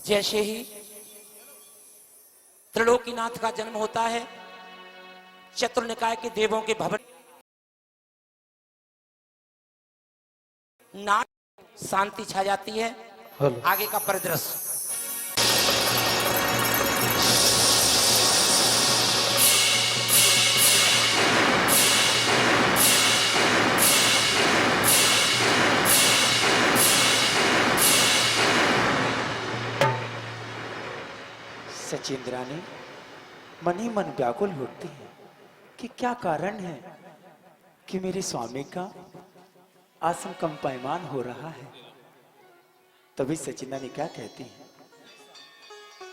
जैसे ही त्रिलोकीनाथ का जन्म होता है, चतुर्निकाय के देवों के भवन नाट शांति छा जाती है। आगे का परिदृश्य सचिंद्रानी मन ही मन व्याकुल होती है कि क्या कारण है कि मेरे स्वामी का आसन कंपायमान हो रहा है। तभी सचिंद्रानी क्या कहती है,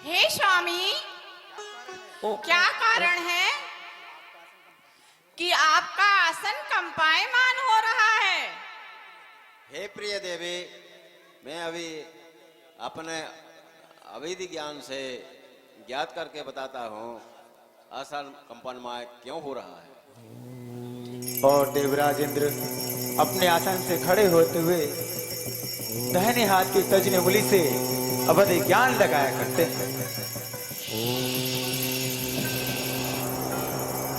हे स्वामी, क्या कारण है कि आपका आसन कंपायमान हो रहा है? हे प्रिय देवी, मैं अभी अपने अवैध ज्ञान से ज्ञात करके बताता हूँ आसन कंपनमय क्यों हो रहा है। और देवराज इंद्र अपने आसन से खड़े होते हुए दाहिने हाथ की तर्जनी उंगली से अवधि ज्ञान लगाया करते हैं।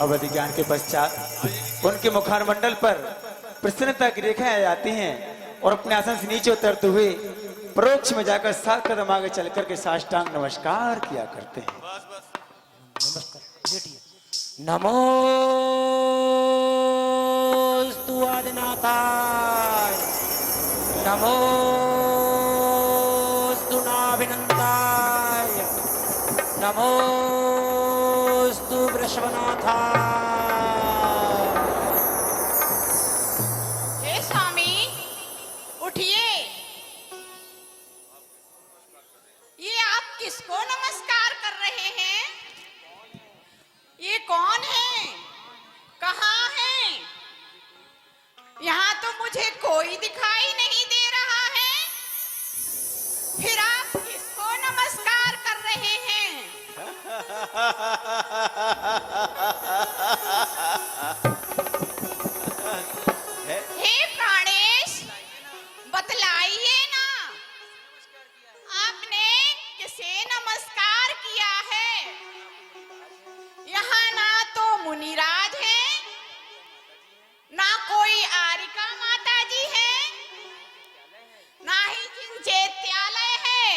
अवधि ज्ञान के पश्चात उनके मुखारमंडल पर प्रसन्नता की रेखाएं आ जाती हैं और अपने आसन से नीचे उतरते हुए परोक्ष में जाकर 7 कदम आगे चल करके साष्टांग नमस्कार किया करते हैं। नमोस्तु आदिनाथाय, नमोस्तु नाभिनंदाय, नमोस्तु वृषभनाथाय। हे स्वामी, उठिए। ये आप किसको नमस्कार कर रहे हैं? ये कौन है? कहाँ है? यहाँ तो मुझे कोई दिखाई नहीं दे रहा है। फिर आप किसको नमस्कार कर रहे हैं? हे प्राणेश, बतलाइए ना, आपने किसे नमस्कार किया है? यहाँ ना तो मुनिराज है, ना कोई आरिका माता जी है, ना ही चिंचैत्यालय है।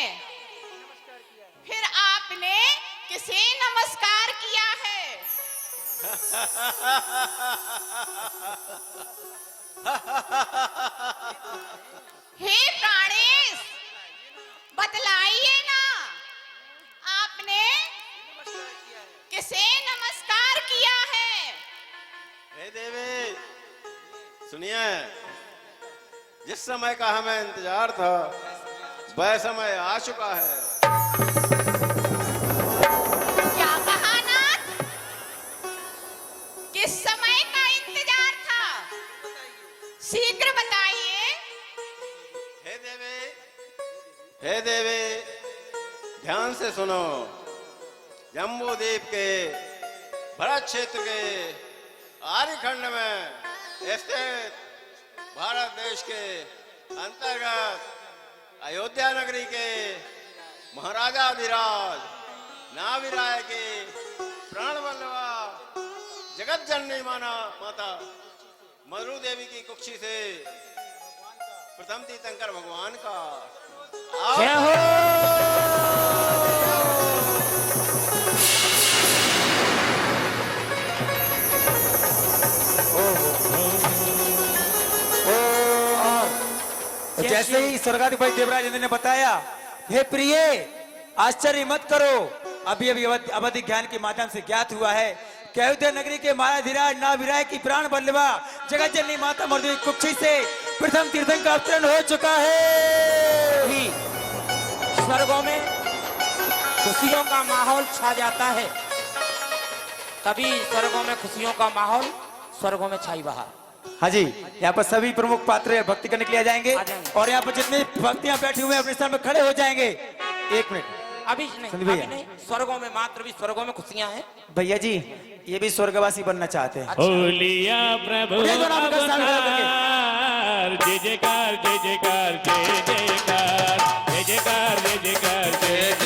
फिर आपने किसे नमस्कार किया है? हे प्राणेश, बतलाइए ना, आपने किसे नमस्कार किया है? हे देवी, सुनिए, जिस समय का हमें इंतजार था वह समय आ चुका है। क्या कहा नाथ? किस समय का इंतजार था? शीघ्र बताइए। हे देवी, ध्यान से सुनो। जम्बूद्वीप के भरत क्षेत्र के आर्यखंड में स्थित भारत देश के अंतर्गत अयोध्या नगरी के महाराजाधिराज नाभिराय के प्राण वल्लभा जगत जननी माता मरु देवी की कुक्षी से प्रथम तीर्थंकर भगवान का जय हो। जैसे ही स्वर्गाधिपति देवराज इंद्र ने बताया, हे प्रिय, आश्चर्य मत करो, अभी अभी अवधि ज्ञान के माध्यम से ज्ञात हुआ है कि अयोध्या नगरी के महाराधिराज नाभिराय की प्राण वल्लभा जगत जननी माता मरु देवी कुक्षी से प्रथम तीर्थंकर का अवतरण हो चुका है। भी स्वर्गों में खुशियों का माहौल छा जाता है, तभी स्वर्गों में खुशियों का माहौल स्वर्गों में छाई बहार। हाँ जी, यहाँ पर सभी प्रमुख पात्र भक्ति करने के लिए आ जाएंगे और यहाँ पर जितने भक्तियाँ बैठे हुए हैं अपने स्थान में खड़े हो जाएंगे। 1 मिनट, अभी नहीं, स्वर्गों में मात्र भी स्वर्गों में खुशियां हैं। भैया जी, ये भी स्वर्गवासी बनना चाहते हैं। बोलिया प्रभु जय जयकार जय जयकार जय जयकार जय जयकार जय जयकार जय जयकार जय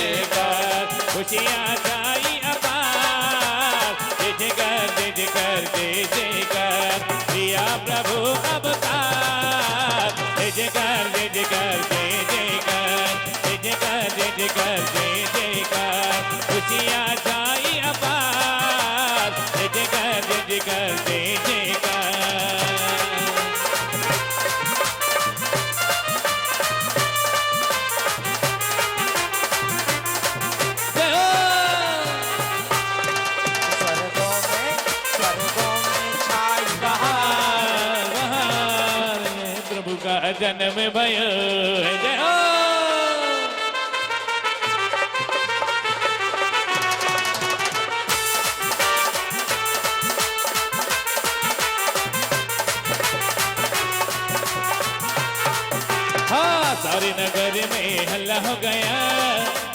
खुशियाँ छाई अपार। जय जयकार जय जयकार जय जयकार प्रिया प्रभु अवतार। जय जयकार जय जयकार जय जयकार जय जयकार जय जयकार जय जयकार खुशियाँ छाई अपार। जय जयकार जय जयकार जय जयकार। जय हो। स्वर्गों में छाई बहार। बहार प्रभु का जन्म भयो है। जय हो। हाँ सारे नगर में हल्ला हो गया।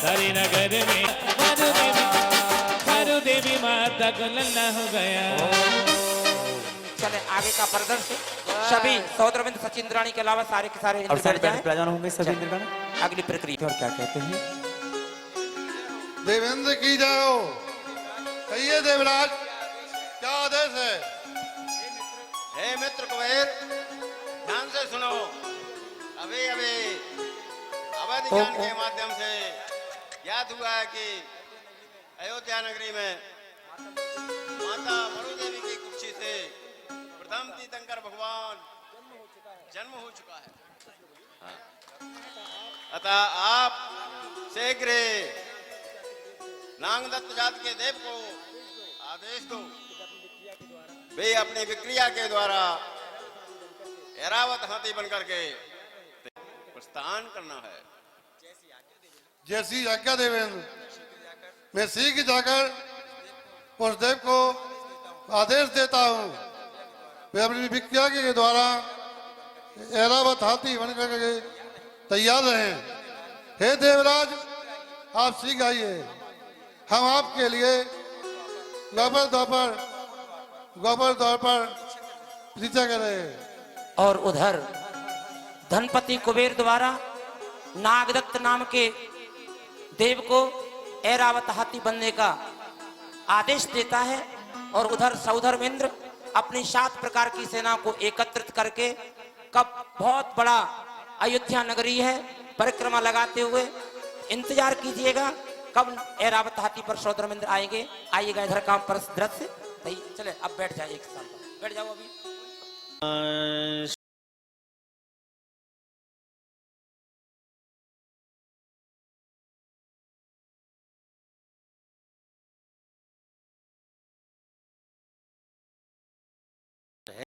सारे नगर में मारू देवी माता को लल्ला हो गया। चले आगे का प्रदर्शन। सभी सौदरविंद सचिंद्राणी के अलावा सारे के सारे अब इंद्र सारे जाएं। विराजमान होंगे सभी इंद्रगण। अगली प्रक्रिया और क्या कहते हैं? देवेंद्र की जाओ। कहिए देवराज, क्या आदेश है? हे मित्र कुबेर, ध्यान से सुनो। अभी अभी अवध ज्ञान के माध्यम से ज्ञात हुआ है कि अयोध्या नगरी में माता मरु देवी की कुक्षी से प्रथम तीर्थंकर भगवान जन्म हो चुका है। हाँ। अतः आप शीघ्र नागदत्त जाति के देव को आदेश दो, वे अपनी विक्रिया के द्वारा ऐरावत हाथी बनकर के प्रस्थान करना है। जैसी आज्ञा देवेंद्र, मैं शीघ्र जाकर उस देव को आदेश देता हूँ, वे अपनी विक्रिया के द्वारा ऐरावत हाथी बनकर के तैयार रहें। हे देवराज, आप शीघ्र आइए, हम आपके लिए गोबर द्वार पर प्रतीक्षा कर रहे हैं। और उधर धनपति कुबेर द्वारा नागदत्त नाम के देव को ऐरावत हाथी बनने का आदेश देता है। और उधर सौधर्मेंद्र अपनी 7 प्रकार की सेना को एकत्रित करके कब बहुत बड़ा अयोध्या नगरी है परिक्रमा लगाते हुए इंतजार कीजिएगा कब ऐरावत हाथी पर सौधर्मेंद्र आएंगे। आइएगा इधर काम पर दृश्य। चले अब बैठ जाइए, एक साथ बैठ जाओ अभी।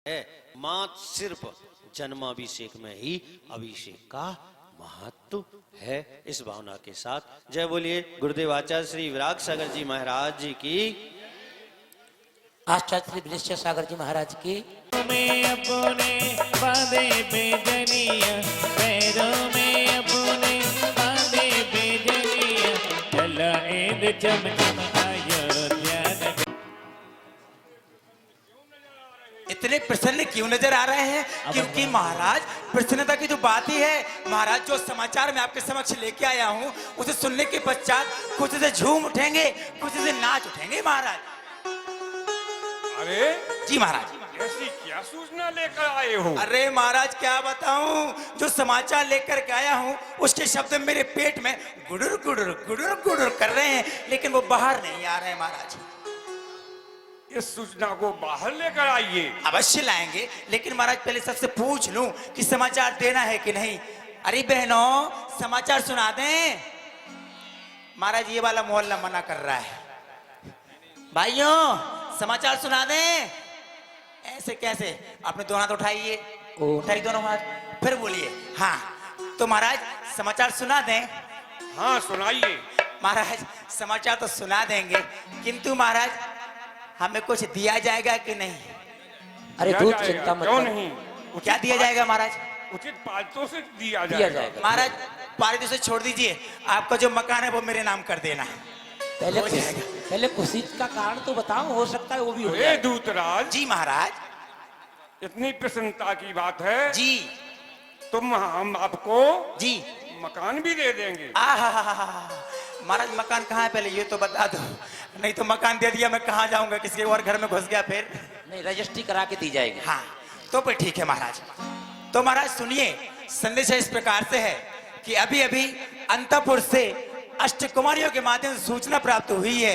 है मात्र सिर्फ जन्माभिषेक में ही अभिषेक का महत्व है। इस भावना के साथ जय बोलिए गुरुदेव आचार्य श्री विराग सागर जी महाराज जी की। आचार्य श्री विदेश सागर जी महाराज की। में अपने बांधे बेजनिया, पैरों में अपने बांधे बेजनिया, चला इंद चमचम अयोध्या नगर। इतने प्रसन्न क्यों नजर आ रहे हैं? क्योंकि महाराज प्रसन्नता की जो बात ही है महाराज, जो समाचार मैं आपके समक्ष लेके आया हूँ उसे सुनने के पश्चात कुछ से झूम उठेंगे, कुछ से नाच उठेंगे महाराज। अरे जी महाराज। ऐसी क्या सूचना लेकर आए हो? अरे महाराज क्या बताऊं, जो समाचार लेकर के आया हूं उसके शब्द मेरे पेट में गुडुर गुडुर गुडुर गुडुर कर रहे हैं, लेकिन वो बाहर नहीं आ रहे हैं महाराज। इस सूचना को बाहर लेकर आइए। अवश्य लाएंगे, लेकिन महाराज पहले सबसे पूछ लूं कि समाचार देना है कि नहीं। अरे बहनों समाचार सुना दें। महाराज ये वाला मोहल्ला मना कर रहा है। भाइयों समाचार सुना दें। ऐसे कैसे? आपने दोनों हाथ उठाइए, उठाइए दोनों हाथ, फिर बोलिए हाँ। तो महाराज समाचार सुना दें। हाँ सुनाइए। महाराज समाचार तो सुना देंगे, किंतु महाराज हमें कुछ दिया जाएगा कि नहीं? अरे दिया दूध जाएगा, चिंता मत क्यों करो। नहीं? क्या दिया जाएगा महाराज? उचित पालतों से दिया दिया जाएगा। जाएगा। महाराज पारित से छोड़ दीजिए, आपका जो मकान है वो मेरे नाम कर देना। पहले हो जाएगा। पहले खुशी का कारण तो बताओ, हो सकता है वो भी हो हे जाए। दूतराज, जी महाराज। इतनी प्रसन्नता की बात है जी तुम हम आपको जी। मकान भी दे देंगे। आहा महाराज मकान कहाँ है पहले ये तो बता दो, नहीं तो मकान दे दिया मैं कहाँ जाऊंगा, किसी और घर में घुस गया फिर। नहीं, रजिस्ट्री करा के दी जाएगी। हाँ तो फिर ठीक है महाराज। तो महाराज सुनिए, संदेश इस प्रकार से है कि अभी अभी अंतपुर से अष्टकुमारियों के माध्यम से सूचना प्राप्त हुई है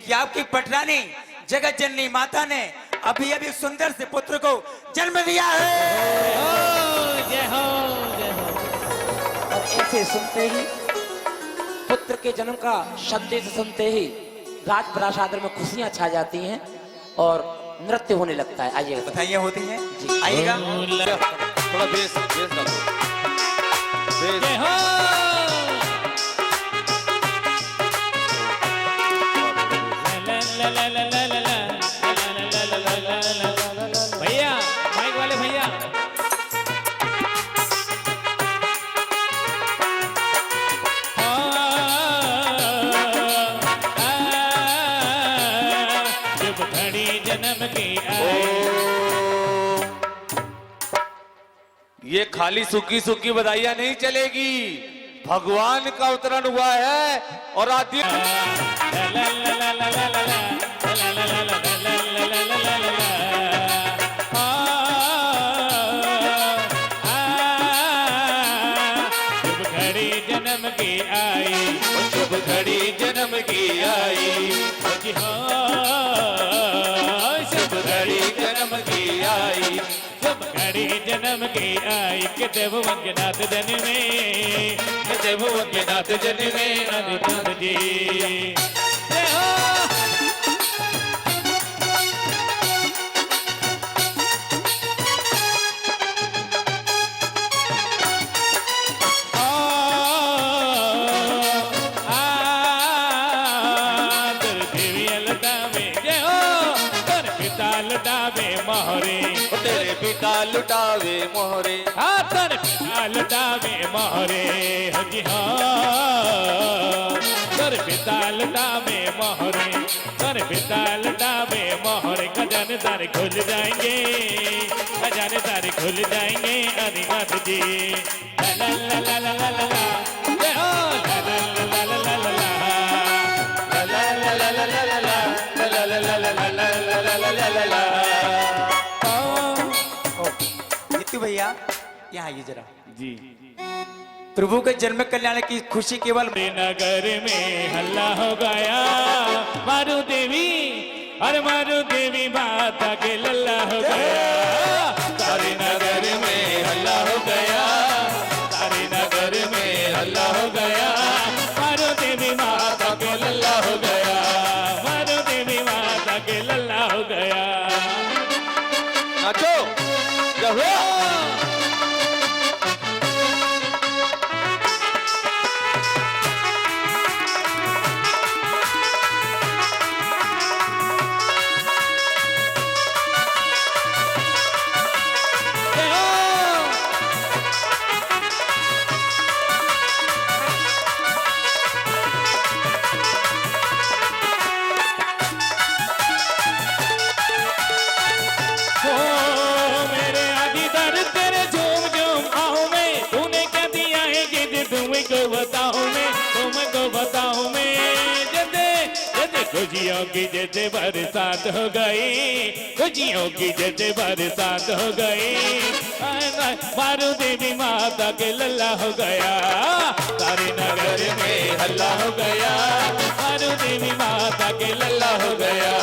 कि आपकी पटरानी जगत जननी माता ने अभी अभी सुंदर से पुत्र को जन्म दिया है। जय हो जय हो। और ऐसे सुनते ही, पुत्र के जन्म का शब्द से सुनते ही राज प्रासाद में खुशियां छा जाती हैं और नृत्य होने लगता है। आइए बधाइयां होती हैं जी। आइएगा। थोड़ा बेस बेस डालो। बेस। जय हो। ला ला ला ला ला ला ला ला ला ला ला ला। भैया माइक वाले भैया। जब घड़ी जन्म की आई। ये खाली सूखी सूखी बधाइयां नहीं चलेगी, भगवान का अवतरण हुआ है और आदि शुभ घड़ी जन्म की आई, शुभ घड़ी जन्म की आई। जी हाँ, शुभ घड़ी जन्म की आई, शुभ घड़ी जन्म की आई। के देव वंगनाथ जन में, के देव वंगनाथ जन में अनुपम जी। जय हो। तेरे पिता लुटावे मोहरे, हाथन पिता लुटावे मोहरे। जी हाँ, कर पिता लुटावे मोहरे, कर पिता लुटावे मोहरे। खजाने तारे खुल जाएंगे, खजाने तारे खुल जाएंगे अधिनाथ जी। ला ला ला ला ला ला ला। जय हो। ला ला ला ला ला ला ला ला। ला ला ला ला ला ला ला ला। ला ला ला ला ला ला ला ला ला ला। जीतू भैया यहाँ आइए जरा। जी। प्रभु के जन्म कल्याण की खुशी केवल नगर में हल्ला हो गया, मारू देवी, अरे मारू देवी माता के लल्ला हो गया। सारे नगर में हल्ला हो गया, सारे नगर में हल्ला हो गया। मारू देवी माता के लल्ला हो गया, मारू देवी माता के लल्ला हो गया। नाचो जय हो। खुशियों की जैसे बरसात हो गई, खुशियों की जैसे बरसात हो गई। मारू देवी माता के लल्ला हो गया, सारे नगर में हल्ला हो गया। मारू देवी माता के लल्ला हो गया।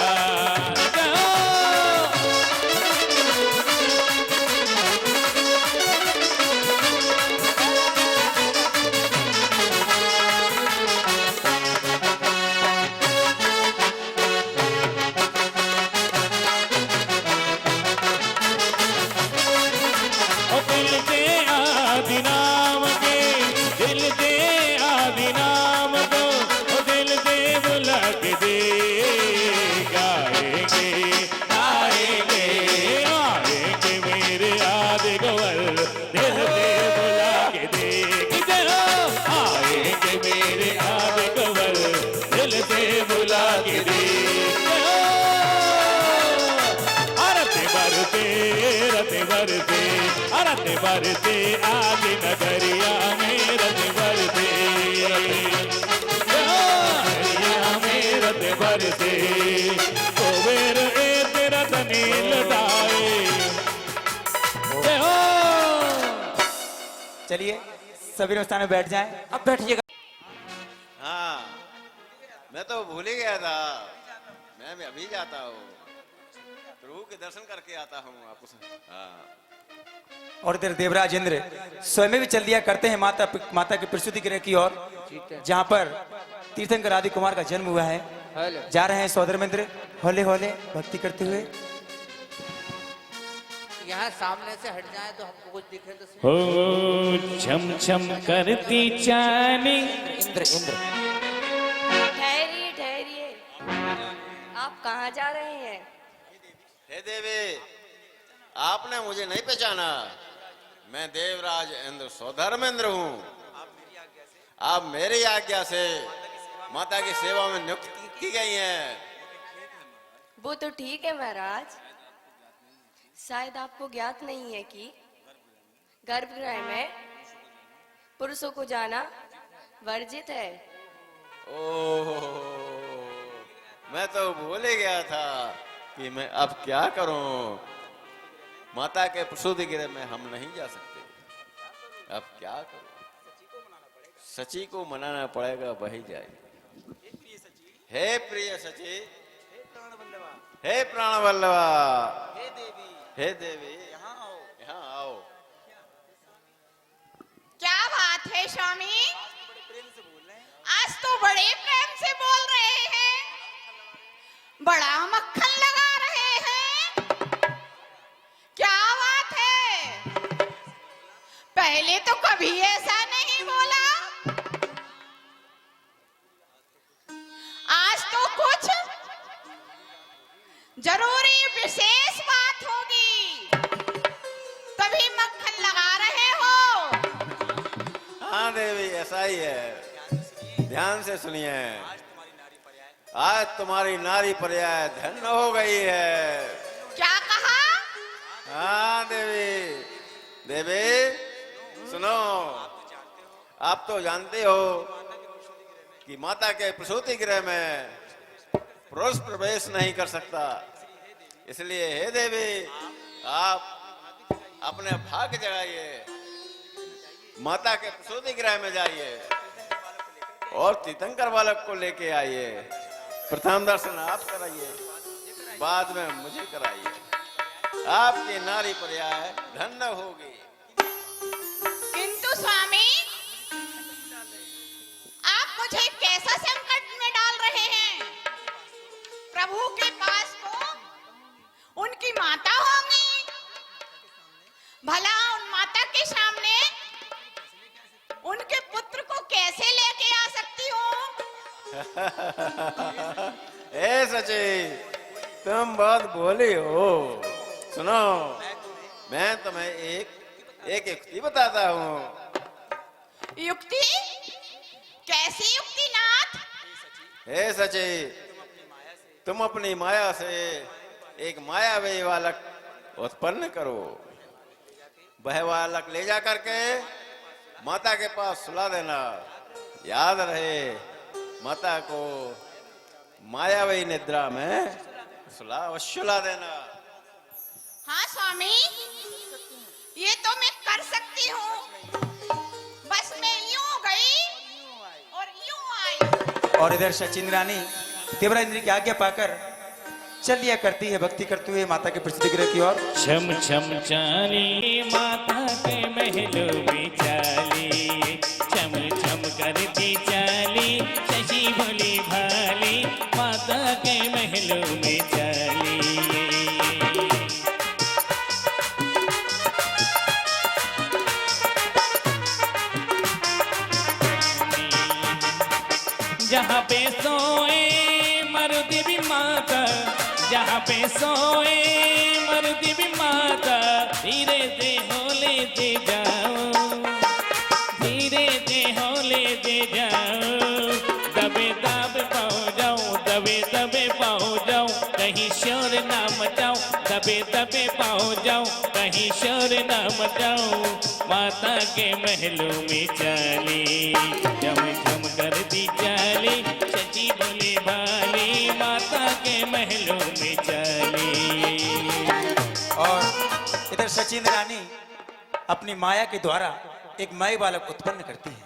बरते आज नगरिया में रत बरते। अपनी लुटाए। जय हो। चलिए सभी लोग स्थान में बैठ जाएं। अब बैठिएगा। हाँ, मैं तो भूल ही गया था। मैं भी अभी जाता हूँ, प्रभु के दर्शन करके आता हूँ आपस। हाँ, और इधर देवराज इंद्र स्वयं भी चल दिया करते हैं माता की प्रसूति गृह की ओर, जहाँ पर तीर्थंकर आदि कुमार का जन्म हुआ है। जा रहे हैं सौदर मित्र होले होले भक्ति करते हुए। यहाँ सामने से हट जाए तो हमको कुछ दिखे तो सही। हो छम छम करती चाली। इंद्र इंद्र ठहरिए ठहरिए, आप कहाँ जा रहे हैं? हे देवी, आपने मुझे नहीं पहचाना। मैं देवराज इंद्र सौधर्मेंद्र हूँ। आप मेरी आज्ञा से माता की सेवा में नियुक्त की गई हैं। वो तो ठीक है महाराज, शायद आपको ज्ञात नहीं है कि गर्भगृह में पुरुषों को जाना वर्जित है। ओह, मैं तो भूल ही गया था कि मैं अब क्या करूं। माता के प्रसूति गृह में हम नहीं जा सकते। अब क्या करूं? सची को मनाना पड़ेगा, वही जाए। हे प्रिय सची, हे प्राण वल्लभा, हे देवी, यहाँ आओ। क्या बात है स्वामी, आज तो बड़े प्रेम से बोल रहे हैं, बड़ा मक्खन लगा रहे हैं। क्या बात है, पहले तो कभी ऐसा नहीं बोला। आज तो कुछ जरूरी विशेष बात होगी, तभी मक्खन लगा रहे हो। हाँ देवी, ऐसा ही है। ध्यान से सुनिए। आज तुम्हारी नारी पर्याय धन्य हो गई है। क्या कहा? हाँ देवी, देवी सुनो, आप तो जानते हो कि माता के प्रसूति गृह में पुरुष प्रवेश नहीं कर सकता। इसलिए हे देवी, आप अपने भाग्य जगाइए, माता के प्रसूति गृह में जाइए और तीर्थंकर बालक को लेके आइए। प्रथम दर्शन आप कराइए, बाद में मुझे कराइए। आपकी नारी पर्याय धन्य होगी। किंतु स्वामी, आप मुझे कैसा संकट में डाल रहे हैं? प्रभु के पास तो उनकी माता होंगी, भला उन माता के सामने उनके पुत्र को कैसे लेके आ सकती हूँ? ए सची, तुम बहुत भोली हो। सुनो, मैं तुम्हें एक युक्ति बताता हूँ। युक्ति? कैसी युक्ति नाथ? हे सची, तुम अपनी माया से एक मायावी बालक उत्पन्न करो। वह बालक ले जा करके माता के पास सुला देना। याद रहे, माता को मायावी निद्रा में सुला देना। हाँ स्वामी, ये तो मैं कर सकती हूँ। बस मैं यूं गई और यूं आई। और इधर सचिन रानी देवराज इंद्र की आज्ञा पाकर चल दिया करती है भक्ति करते हुए माता के प्रसूति गृह की ओर। छम छम चाली माता के महलों में चाली, छम छम करती चाली, शशि भोली भाली माता के महलों में चाली। जहाँ पे सोए मरुदी भी माता, जहाँ पे सोए मरुदी भी माता, धीरे से होले दे जाओ, धीरे से होले दे जाओ। दबे दबे पाओ जाओ, दबे दबे पाओ जाओ, कहीं शोर ना मचाओ, दबे दबे पाओ जाओ, कहीं शोर ना मचाओ। माता के महलों में चाली, झम झम करती चाली, शशि भोले भाली माता के महलों में चाली। इधर सचिन रानी अपनी माया के द्वारा एक माई बालक उत्पन्न करती है।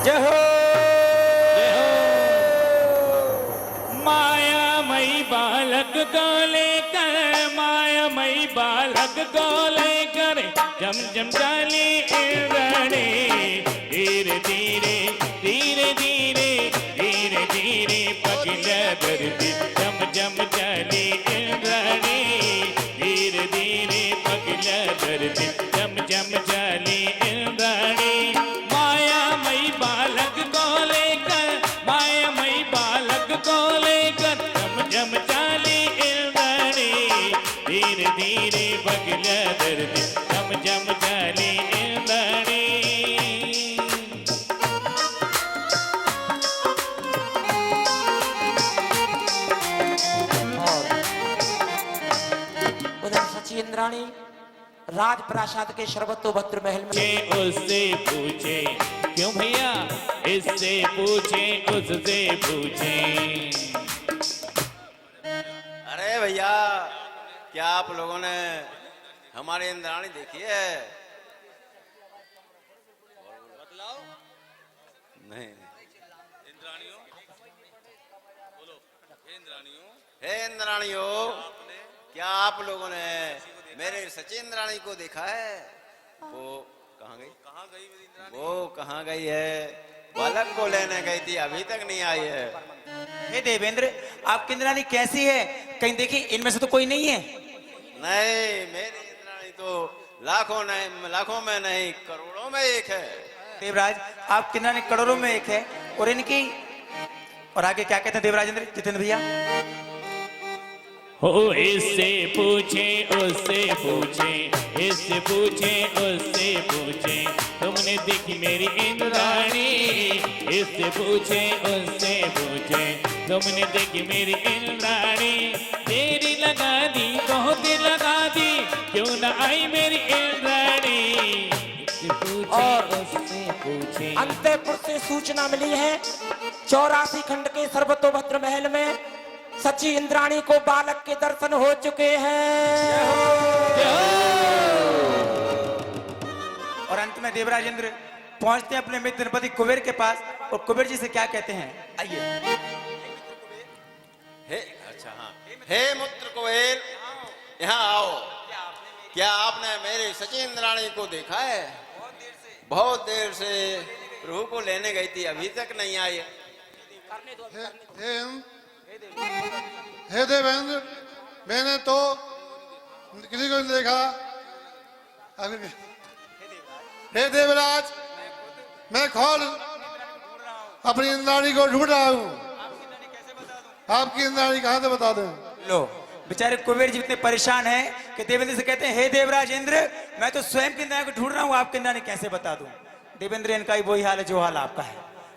जय हो मायामयी बालक को लेकर, मायामयी बालक को लेकर जम जम चाली इंद्राणी, धीरे धीरे धीरे धीरे धीरे धीरे पगला धरती, जम जम चाली इंद्राणी, धीरे धीरे पगला धरती, जम जम चाली इंद्राणी। मायामयी बालक को लेकर, मायामयी बालक को लेकर जम जम चाली इंद्राणी, धीरे धीरे पगला धरती, जम जम चाली इंद्राणी। उधर सची इंद्राणी राजप्रासाद के सर्वतोभद्र महल में उससे पूछे क्यों भैया, इससे पूछे उससे पूछे। अरे भैया, क्या आप लोगों ने हमारी इंद्राणी देखी है? नहीं। हे इंद्राणियों, क्या आप लोगों ने मेरे सची इंद्राणी को देखा है? वो कहाँ गई? वो कहाँ गई है? बालक को लेने गई थी, अभी तक नहीं आई है। हे देवेंद्र, आपकी इंद्राणी कैसी है? कहीं देखी? इनमें से तो कोई नहीं है। नहीं, मेरी इंद्राणी तो लाखों में नहीं, करोड़ों में एक है। देवराज, आपकी इंद्राणी करोड़ों में एक है। और इनकी, और आगे क्या कहते हैं देवराजेंद्र जितेंद्र भैया? हो इससे पूछे उससे पूछे, इससे पूछे उससे पूछे, तुमने देखी मेरी इंद्राणी, इससे पूछे उससे पूछे, तुमने देखी मेरी इंद्राणी, देरी लगा दी बहुत देर लगा दी, क्यों न आई मेरी इंद्राणी, इससे पूछे उससे पूछे। अंतःपुर से सूचना मिली है 84 खंड के सर्वतोभद्र महल में सची इंद्राणी को बालक के दर्शन हो चुके हैं। और अंत में देवराजेंद्र पहुंचते हैं अपने मित्र गणपति कुबेर के पास, और कुबेर जी से क्या कहते हैं, आइए। अच्छा हाँ, हे मित्र कुबेर, यहाँ आओ। क्या आपने मेरी सची इंद्राणी को देखा है? बहुत देर से प्रभु को लेने गई थी, अभी तक नहीं आई है। हे देवेंद्र, मैंने तो किसी को नहीं देखा। हे देवराज, मैं खोल अपनी इंद्राणी को ढूंढ रहा हूँ। आपकी इंद्राणी कहाँ से बता दें? लो, बेचारे कुबेर जी इतने परेशान हैं कि देवेंद्र से कहते हैं, हे देवराज इंद्र, मैं तो स्वयं की इंद्राणी को ढूंढ रहा हूँ, आपकी इंद्राणी कैसे बता दूं? देवेंद्र, इनका ही वही हाल है जो हाल आपका है।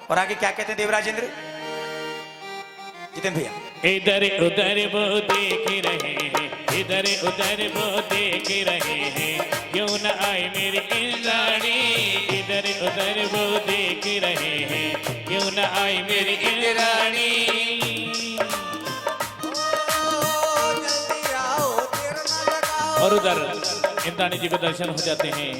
और आगे क्या कहते हैं देवराज इंद्र जितेंद्र भैया? इधर उधर वो देख रहे हैं, इधर उधर वो देख रहे हैं, क्यों न आई मेरी इंद्राणी, इधर उधर वो देख रहे हैं, क्यों न आई मेरी इंद्राणी। और उधर इंद्राणी जी के दर्शन हो जाते हैं।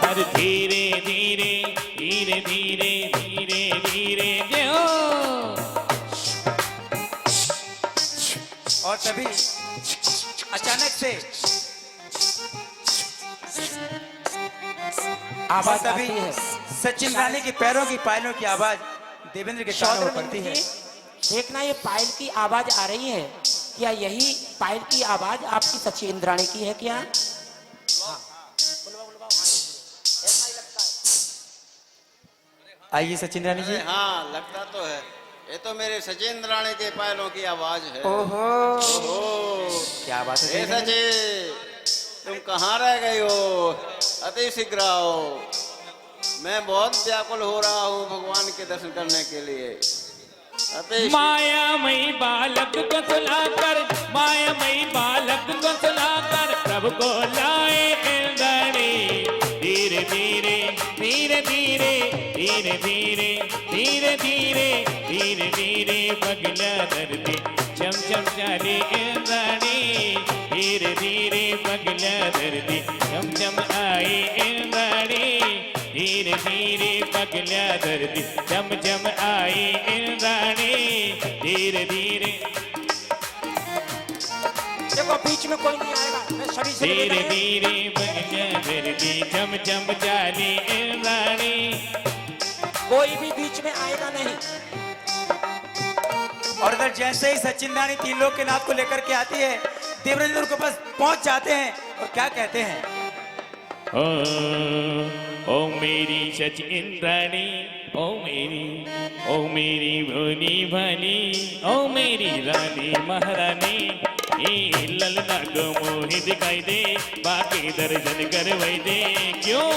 अरे धीरे धीरे धीरे धीरे धीरे धीरे जय हो। और तभी अचानक से आवाज तभी आती है। सचिन रानी के पैरों की पायलों की आवाज देवेंद्र के कानों में पड़ती है। देखना, ये पायल की आवाज आ रही है, क्या यही पायल की आवाज आपकी सची इंद्राणी की है क्या? आइए सचिन रानी जी। हाँ, लगता तो है। ये तो मेरे सची इंद्राणी के पायलों की आवाज है। ओहो, ओहो, क्या बात है हे देवेंद्र? सची, तुम कहाँ रह गई हो? अति शीघ्र आओ। मैं बहुत व्याकुल हो रहा हूँ भगवान के दर्शन करने के लिए। अति मायामयी बालक को सुलाकर, मायामयी बालक को सुलाकर प्रभु को लाए इंद्राणी। धीरे धीरे धीरे धीरे धीरे धीरे धीरे धीरे धीरे धीरे पगला धरती चम चम चाली इंद्राणी। धीरे धीरे पगला धरती चम चम आई इंद्राणी। धीरे धीरे पगला धरती चम चम आई इंद्राणी। धीरे धीरे देखो बीच में कोई नहीं आएगा, मैं सभी से धीरे निवेदन है, धीरे पगला धरती चम चम चाली इंद्राणी। कोई भी बीच में आएगा नहीं। और इधर जैसे ही सचिन रानी तीन लोग के नाथ को लेकर के आती है, देवराजेंद्र के पास पहुंच जाते हैं और क्या कहते हैं? ओ मेरी सच इंद्राणी, ओ मेरी भोली भाली, ओ मेरी रानी महारानी। ए ललना को मोहि दिखाई दे, बाकी दर्शन करवाई दे। क्यों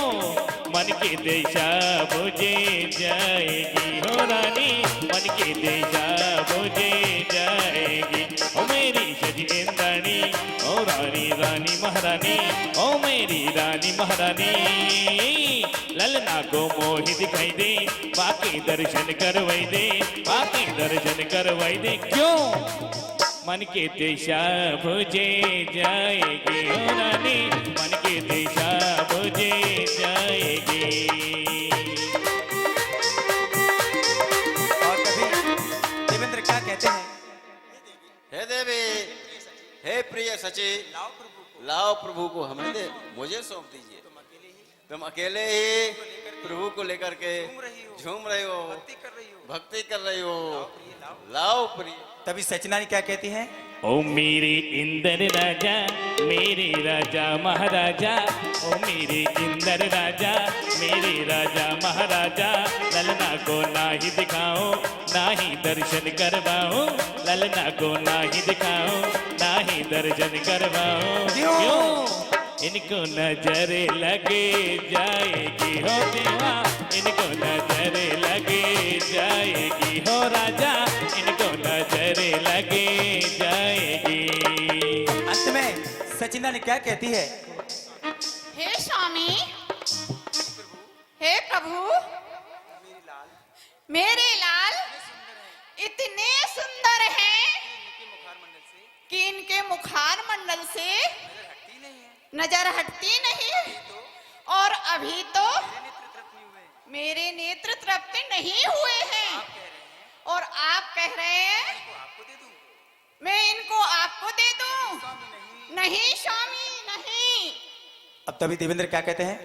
मन की दिशा बुझे जाएगी हो रानी, मन की दिशा बुझे जाएगी। ओ मेरी सच इंद्राणी, ओ रानी रानी महारानी, ओ मेरी रानी महारानी। ललना को मोहि दिखाई दे, बाकी दर्शन करवाई दे, बाकी दर्शन करवाई दे। क्यों मन की दिशा बुझे जाएगी हो रानी, मन की दिशा बुझे जाएगी। और कभी देवेंद्र क्या कहते हैं? हे देवी, हे प्रिय सची, लाओ प्रभु को हमें दे, मुझे सौंप दीजिए। तुम अकेले ही प्रभु को लेकर के झूम रहे हो, भक्ति कर रही हो। लाओ प्रिय। तभी सचिनानी क्या कहती हैं? ओ मेरे इंद्र राजा, मेरे राजा महाराजा, ओ मेरे इंद्र राजा, मेरे राजा महाराजा। ललना को ना ही दिखाओ, ना ही दर्शन करवाओ, ललना को ना ही दिखाओ, ना ही दर्शन करवाओ। क्यों इनको नजर लगे जाएगी हो देवा, इनको नजर लगे जाएगी हो राजा, इनको नजर लगे जाएगी। अंत में सचिना ने क्या कहती है? हे स्वामी, हे प्रभु, मेरे लाल इतने सुंदर हैं कि इनके मुखार मंडल से नजर हटती नहीं। और अभी तो मेरे नेत्र तृप्त नहीं हुए हैं, और आप कह रहे हैं मैं इनको आपको दे दूं? नहीं स्वामी, नहीं। अब तभी देवेंद्र क्या कहते हैं?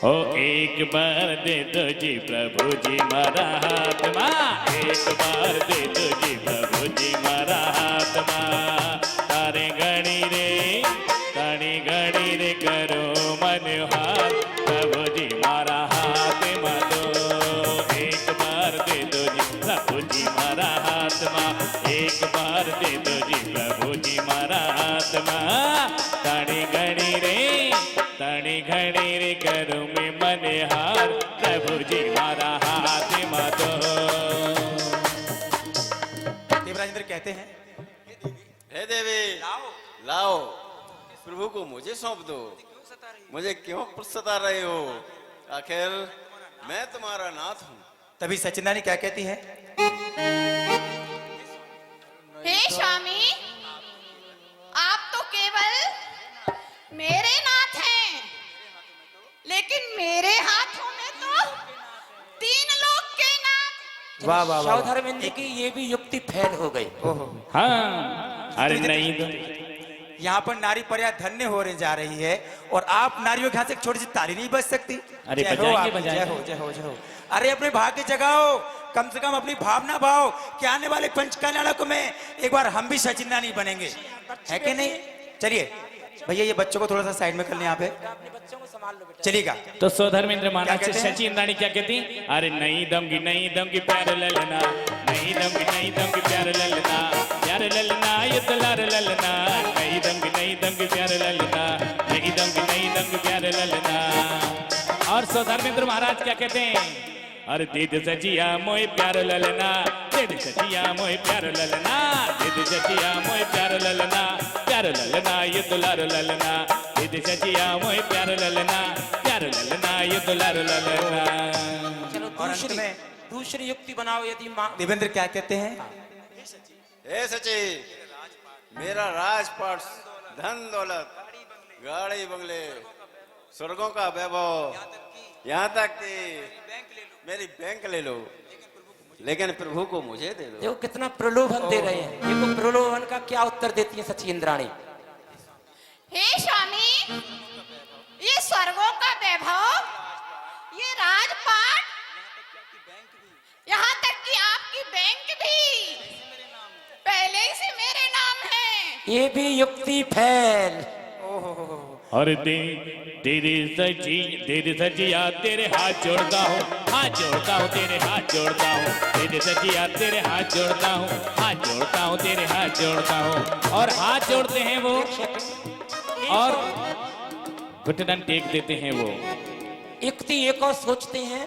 ओ एक बार दे दो जी प्रभु जी मारा हाथ मां, एक बार दे दो जी प्रभु जी मारा हाथ मां। तारे घड़ी रे करो मन हाथ, प्रभु जी मारा हाथ मां दो। एक बार दे दो जी प्रभु जी मारा हाथ मां, एक बार दे दो जी प्रभु जी मारा हाथ मां। ताड़ी घड़ी रे करो मैं मन हार, प्रभु जी मारा हाथ मां दो। देवराजेंद्र कहते हैं? हे देवी, लाओ प्रभु को मुझे सौंप दो। मुझे क्यों सता रहे हो? आखिर मैं तुम्हारा नाथ हूँ। तभी सचिनानी क्या कहती है? हे स्वामी, आप तो केवल मेरे नाथ हैं, लेकिन मेरे हाथों में तो तीन लोग के नाथ। वाह वाह वाह। सौधर्मेंद्र की ये भी युक्ति फेल हो गई। हाँ अरे नहीं तो यहाँ पर नारी पर्या धन्य हो रही जा रही है, और आप नारियों के हाथ से एक छोटी सी ताली नहीं बज सकती? अरे जय हो बजाएंगे, आप, बजाएंगे। जय हो जय हो जय हो। अरे अपने भाग्य जगाओ, कम से कम अपनी भावना भाव कि आने वाले पंच कल्याणक में एक बार हम भी सचिनानी बनेंगे, है कि नहीं? चलिए भैया, ये बच्चों को थोड़ा सा साइड में कर लें यहाँ पे, अपने बच्चों को संभाल लो बेटा। चलिएगा। तो सौधर्मेंद्र महाराज क्या से कहते हैं? सचिन रानी क्या कहती? अरे नहीं दूंगी प्यार ललना, नहीं दूंगी प्यार ललना, प्यार ललना ये दुलार ललना। नहीं दूंगी प्यार ललना, नहीं दूंगी प्यार ललना। और सो धर्मेंद्र महाराज क्या कहते हैं? अरे दीद सचिया मोय प्यार ललना, दीद सचिया मोय प्यार ललना, दीद सचिया मोय प्यार ललना, प्यार ललना ये दुलार ललना, दीद सचिया मोय प्यार ललना, प्यार ललना ये दुलार ललना। चलो और अंत दूसरी में दूसरी युक्ति बनाओ यदि माँ देवेंद्र क्या कहते हैं? हे सची, मेरा राजपाट, धन दौलत, गाड़ी बंगले, स्वर्गों का वैभव, यहाँ तक कि मेरी बैंक ले लो, लेकिन प्रभु को मुझे दे दो। देखो कितना प्रलोभन दे रहे हैं। देखो प्रलोभन का क्या उत्तर देती है सची इंद्राणी। हे स्वामी, ये स्वर्गों का वैभव, ये राजपाट, यहाँ तक कि आपकी बैंक भी पहले ही से मेरे नाम है। ये भी युक्ति फैल। और तेरे सजिया तेरे हाथ जोड़ता हूँ, हाथ जोड़ता हूँ, तेरे हाथ जोड़ता हूँ, तेरे सजिया तेरे हाथ जोड़ता हूँ, हाथ जोड़ता हूँ, तेरे हाथ जोड़ता हूँ। और हाथ जोड़ते हैं वो और घुटन टेक देते हैं वो। युक्ति एक और सोचते हैं,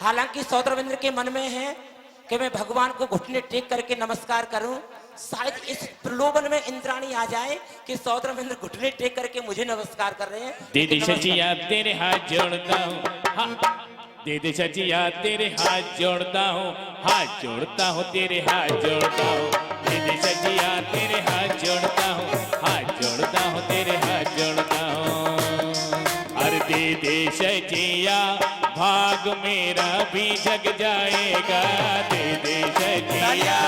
हालांकि सौद्रविंद्र के मन में है कि मैं भगवान को घुटने टेक करके नमस्कार करूं। शायद इस प्रलोभन में इंद्राणी आ जाए कि सौद्रविंद्र घुटने टेक करके मुझे नमस्कार कर रहे हैं। दीदी सचिया तेरे हाथ जोड़ता हूँ, दीदी सचिया तेरे हाथ जोड़ता हूँ, हाथ जोड़ता हूँ, तेरे हाथ जोड़ता हूँ, दीदी सचिया तेरे हाथ जोड़ता हूँ, हाथ जोड़ता हूँ, तेरे हाथ जोड़ता हूँ। अरे दीदी सचिया भाग मेरा भी जग जाएगा, दीदी सचिया,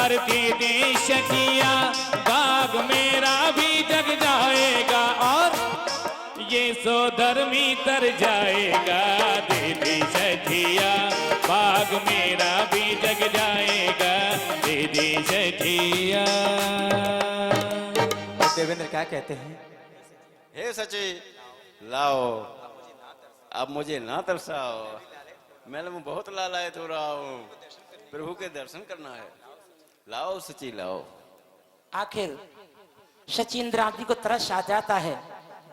अरे दीदी सचिया भाग मेरा भी जग जाएगा, और ये सो धर्मी तर जाएगा, दीदी सचिया भाग मेरा भी जग जाएगा, दीदी सचिया। देवेंद्र क्या कहते हैं? हे सची, लाओ अब मुझे ना तरसाओ, मैं बहुत लालायत हो रहा हूँ, प्रभु के दर्शन करना है, लाओ सची लाओ। आखिर सची इंद्राणी को तरस आ जाता है,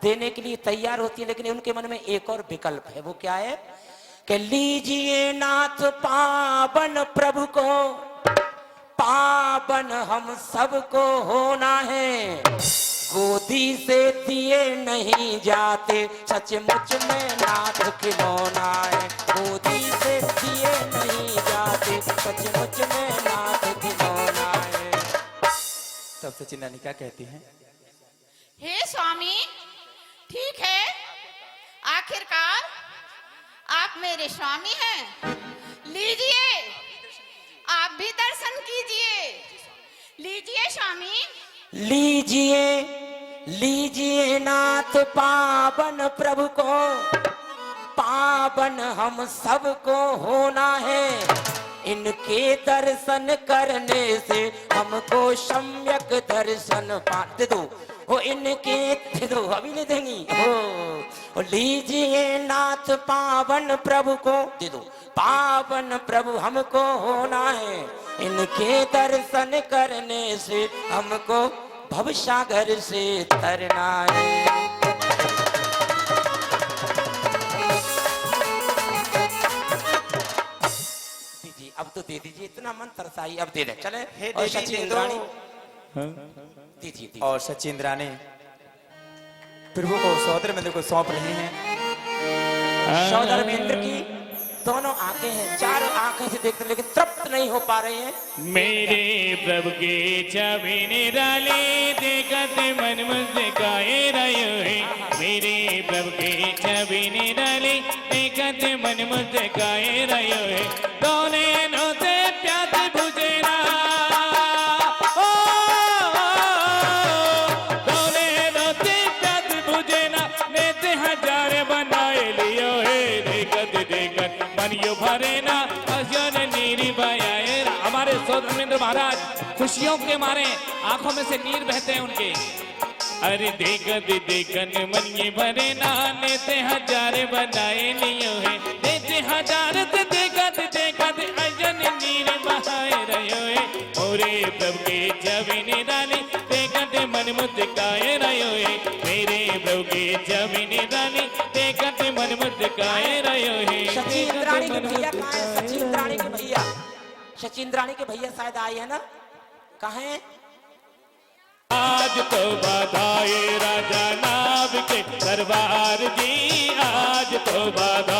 देने के लिए तैयार होती है, लेकिन उनके मन में एक और विकल्प है। वो क्या है कि लीजिए नाथ पावन प्रभु को, पावन हम सबको होना है, गोदी से दिए नहीं जाते, सचमुच में नाथ खिलौना है, गोदी से दिए नहीं जाते, सचमुच में नाथ खिलौना है। तब सचिन रानी क्या कहती हैं? हे स्वामी, ठीक है, आखिरकार आप मेरे स्वामी हैं, लीजिए आप भी दर्शन कीजिए, लीजिए स्वामी। लीजिए लीजिए नाथ पावन प्रभु को, पावन हम सबको होना है, इनके दर्शन करने से हमको सम्यक दर्शन पा दे दो, हो इनके दे दो, अभी नहीं देंगी हो। लीजिए नाथ पावन प्रभु को दे दो, पावन प्रभु हमको होना है, इनके दर्शन करने से हमको भवसागर से तरना है। दीजिए अब तो दे दीजिए, इतना मन तरसाई, अब दे दे चले। और सची इंद्राणी दीजिए। और सची इंद्राणी प्रभु को सौद्रमेंद्र को सौंप रहे हैं। सौद्रमेंद्र की दोनों आंखें हैं, चारों आंखें से देखते लेकिन तृप्त नहीं हो पा रहे हैं। मेरे प्रभु के छवि निराले देखते मन मुस्काए रहे हैं, मेरे प्रभु के छवि निराले देखते मन मुस्काए रहे हैं, दोने नोते प्यास बुझे ना, दोने नोते प्यास बुझे ना, नेते हजार बनाए लियो है, देखत देखत मन यो भरे ना, अजन नीरी बयाए। हमारे सौद्रमेंद्र महाराज खुशियों के मारे आंखों में से नीर बहते हैं उनके। अरे देखत देखन मन ये भरे ना, नेते हजार बनाए लियो है, नेते हजार से देखत देखत अजन नीर बहाए रहे है, मोरे प्रभु के छवि निराली देखत मन मुस्काए रहे है, मेरे प्रभु के छवि निराली देखत मन मुस्काए के भैया कहाँ है? सचिंद्राणी के भैया, सचिंद्राणी के भैया शायद आए हैं ना, कहाँ हैं? आज तो बधाई राजा नाव के दरबार जी, आज तो बधाई